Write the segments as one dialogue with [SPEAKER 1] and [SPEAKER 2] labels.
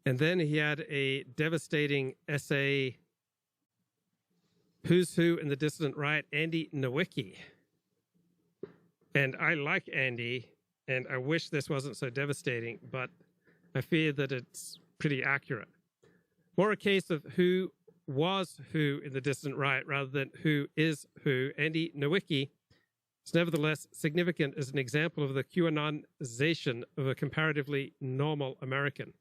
[SPEAKER 1] And then he had a devastating essay, Who's Who in the Dissident Right, Andy Nowicki. And I like Andy, and I wish this wasn't so devastating, but I fear that it's pretty accurate. More a case of who was who in the distant right rather than who is who. Andy Nowicki is nevertheless significant as an example of the QAnonization of a comparatively normal American.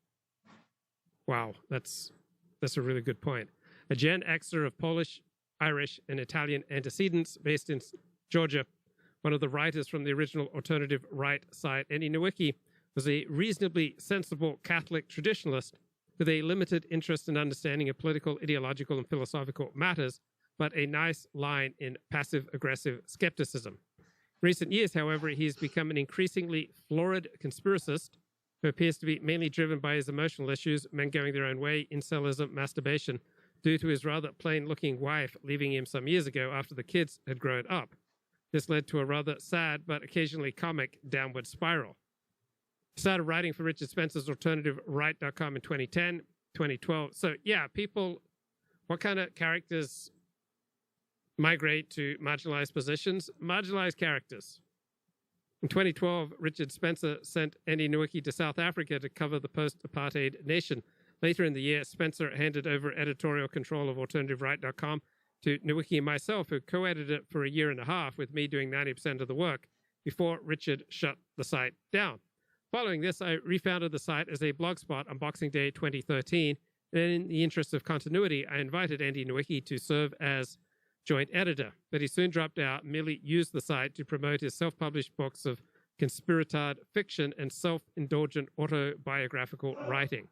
[SPEAKER 1] Wow, that's a really good point. A Gen Xer of Polish, Irish, and Italian antecedents based in Georgia, one of the writers from the original alternative right site, Andy Nowicki was a reasonably sensible Catholic traditionalist with a limited interest and understanding of political, ideological, and philosophical matters, but a nice line in passive-aggressive skepticism. In recent years, however, he's become an increasingly florid conspiracist who appears to be mainly driven by his emotional issues, men going their own way, incelism, masturbation, due to his rather plain-looking wife leaving him some years ago after the kids had grown up. This led to a rather sad but occasionally comic downward spiral. He started writing for Richard Spencer's AlternativeRight.com in 2010, 2012. So, yeah, people, what kind of characters migrate to marginalized positions? Marginalized characters. In 2012, Richard Spencer sent Andy Nowicki to South Africa to cover the post-apartheid nation. Later in the year, Spencer handed over editorial control of AlternativeRight.com to Nowicki and myself, who co-edited it for a year and a half, with me doing 90% of the work, before Richard shut the site down. Following this, I refounded the site as a blogspot on Boxing Day 2013, and in the interest of continuity, I invited Andy Nowicki to serve as joint editor, but he soon dropped out, merely used the site to promote his self-published books of conspiratard fiction and self-indulgent autobiographical writing.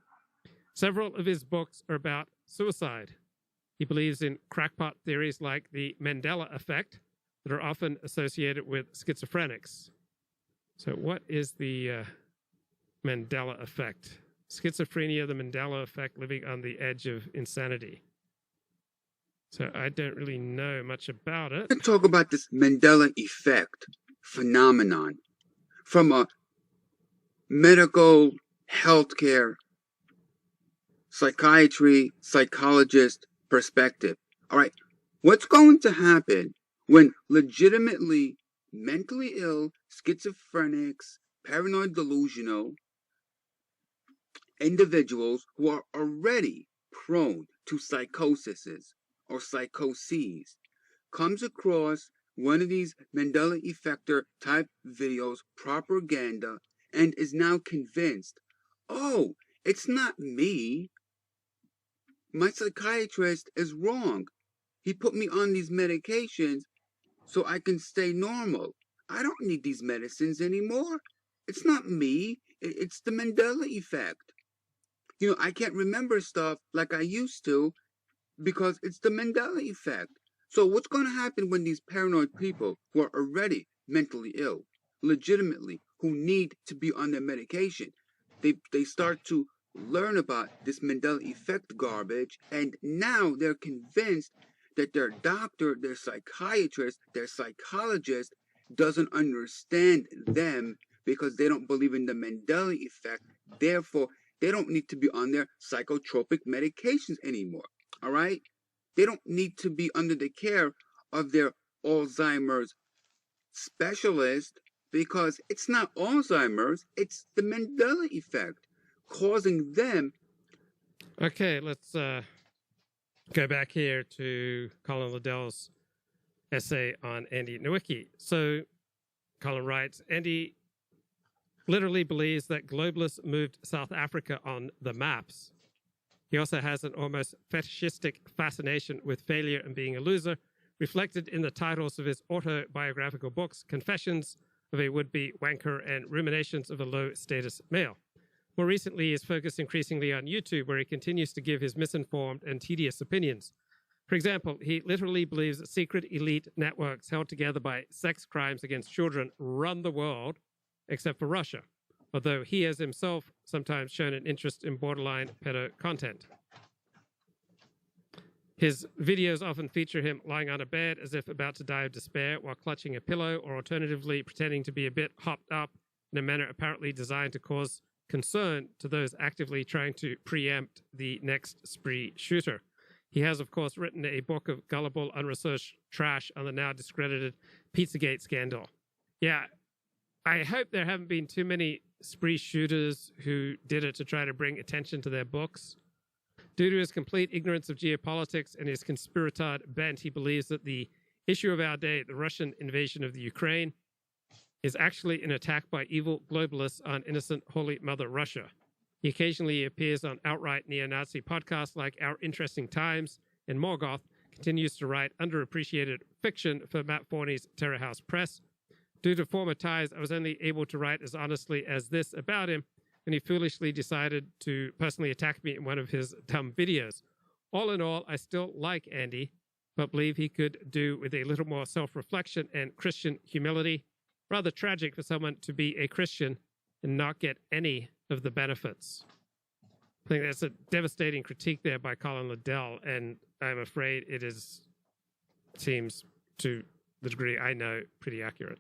[SPEAKER 1] Several of his books are about suicide. He believes in crackpot theories like the Mandela effect that are often associated with schizophrenics. So what is the Mandela effect? Schizophrenia, the Mandela effect, living on the edge of insanity. So I don't really know much about it.
[SPEAKER 2] Let's talk about this Mandela effect phenomenon from a medical, healthcare, psychiatry, psychologist perspective. All right, what's going to happen when legitimately mentally ill, schizophrenics, paranoid delusional individuals who are already prone to psychoses or psychoses comes across one of these Mandela effector type videos, propaganda, and is now convinced, oh, it's not me. My psychiatrist is wrong. He put me on these medications so I can stay normal. I don't need these medicines anymore. It's not me. It's the Mandela effect. You know, I can't remember stuff like I used to because it's the Mandela effect. So what's going to happen when these paranoid people who are already mentally ill, legitimately, who need to be on their medication, they start to learn about this Mandela effect garbage, and now they're convinced that their doctor, their psychiatrist, their psychologist doesn't understand them because they don't believe in the Mandela effect. Therefore, they don't need to be on their psychotropic medications anymore. All right? They don't need to be under the care of their Alzheimer's specialist because it's not Alzheimer's, it's the Mandela effect causing them.
[SPEAKER 1] Okay, let's go back here to Colin Liddell's essay on Andy Nowicki. So Colin writes, Andy literally believes that globalists moved South Africa on the maps. He also has an almost fetishistic fascination with failure and being a loser, reflected in the titles of his autobiographical books, Confessions of a Would-Be Wanker and Ruminations of a Low-Status Male. More recently, he is focused increasingly on YouTube, where he continues to give his misinformed and tedious opinions. For example, he literally believes that secret elite networks held together by sex crimes against children run the world, except for Russia, although he has himself sometimes shown an interest in borderline pedo content. His videos often feature him lying on a bed as if about to die of despair while clutching a pillow, or alternatively pretending to be a bit hopped up in a manner apparently designed to cause concern to those actively trying to preempt the next spree shooter. He has, of course, written a book of gullible, unresearched trash on the now discredited Pizzagate scandal. Yeah, I hope there haven't been too many spree shooters who did it to try to bring attention to their books. Due to his complete ignorance of geopolitics and his conspiratard bent, he believes that the issue of our day, the Russian invasion of the Ukraine, is actually an attack by evil globalists on innocent Holy Mother Russia. He occasionally appears on outright neo-Nazi podcasts like Our Interesting Times, and Morgoth continues to write underappreciated fiction for Matt Forney's Terror House Press. Due to former ties, I was only able to write as honestly as this about him when he foolishly decided to personally attack me in one of his dumb videos. All in all, I still like Andy, but believe he could do with a little more self-reflection and Christian humility. Rather tragic for someone to be a Christian and not get any of the benefits. I think that's a devastating critique there by Colin Liddell, and I'm afraid it seems, to the degree I know, pretty accurate.